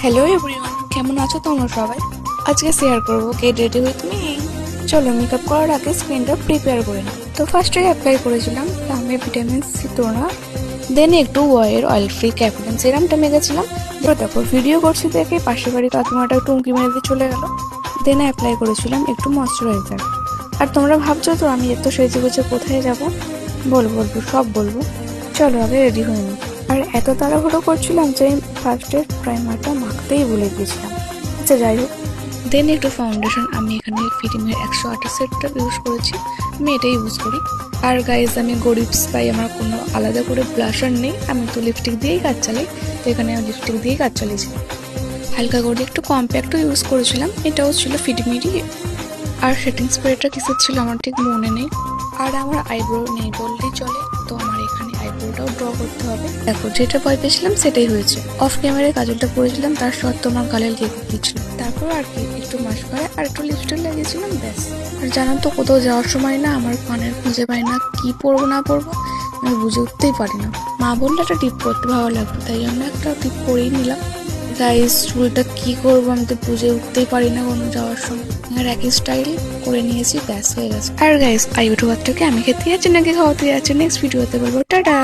Hello everyone, কেমন আছো তোমরা সবাই? আজকে শেয়ার করবো গেট রেডি উইথ মি। চলো মেকআপ করার আগে স্কিনটা প্রিপেয়ার করে নিই। তো ফার্স্টে অ্যাপ্লাই করেছিলাম প্লামে ভিটামিন সি টোনা, দেন একটু ওয়ের অয়েল ফ্রি ক্যাপলিন সিরামটা মেখেছিলাম। তারপর ভিডিও করছি দেখে পাশের বাড়ি কাকিমাটা একটু উঁকি মেরে দিয়ে চলে গেল। দেন অ্যাপ্লাই করেছিলাম একটু ময়শ্চারাইজার। আর তোমরা ভাবছো তো আমি এত সেজে গুজে কোথায় যাবো? বলবো সব বলবো। চলো আগে রেডি হয়ে নিই। আর এত তাড়াহুড়ো করছিলাম যে ফার্স্টের প্রাইমারটা মাখতেই ভুলে গিয়েছিলাম। আচ্ছা যাই হোক, দেন একটু ফাউন্ডেশন। আমি এখানে ফিটিমের 128 ইউজ করেছি, আমি এটাই ইউজ করি। আর গাইজ আমি গরিবস, তাই আমার কোনো আলাদা করে ব্লাশার নেই, আমি তো লিপস্টিক দিয়েই কাজ চালাই। তো এখানে আমি লিপস্টিক দিয়েই কাজ চালিয়েছি। হালকা করে একটু কম্প্যাক্টও ইউজ করেছিলাম, এটাও ছিল ফিটমিরই। আর সেটিং স্প্রেটা কিছু ছিল আমার ঠিক মনে নেই। আর আমার আইব্রো নেই বললেই চলে, তো আমার এখানে আইব্রোটাও ড্র করতে হবে। দেখো যেটা ভয় পেয়েছিলাম সেটাই হয়েছে। অফ ক্যামেরায় কাজলটা পরেছিলাম, তার সত্ত্বেও আমার গালে লেগে গিয়েছিল। তারপর আর কি একটু মাস্কারা আর একটু লিপস্টিক লাগিয়েছিলাম, ব্যাস। আর জানো তো কোথাও যাওয়ার সময় না আমার কানের খুঁজে পাই না, কি পরবো না পরবো আমি বুঝে উঠতেই পারি না। মা বললে একটা টিপ করতে ভালো লাগবে, তাই জন্য একটা টিপ করেই নিলাম। গাইস চুলটা কি করবো আমি তো বুঝে উঠতেই পারি না কোনো যাওয়ার সময়। আর একই স্টাইল করে নিয়েছি, ব্যাস হয়ে গেছে। আর গাইস ইউটিউবারটাকে আমি খেতে যাচ্ছি নাকি খাওয়াতে যাচ্ছি নেক্সট ভিডিওতে বলবো। টাটা।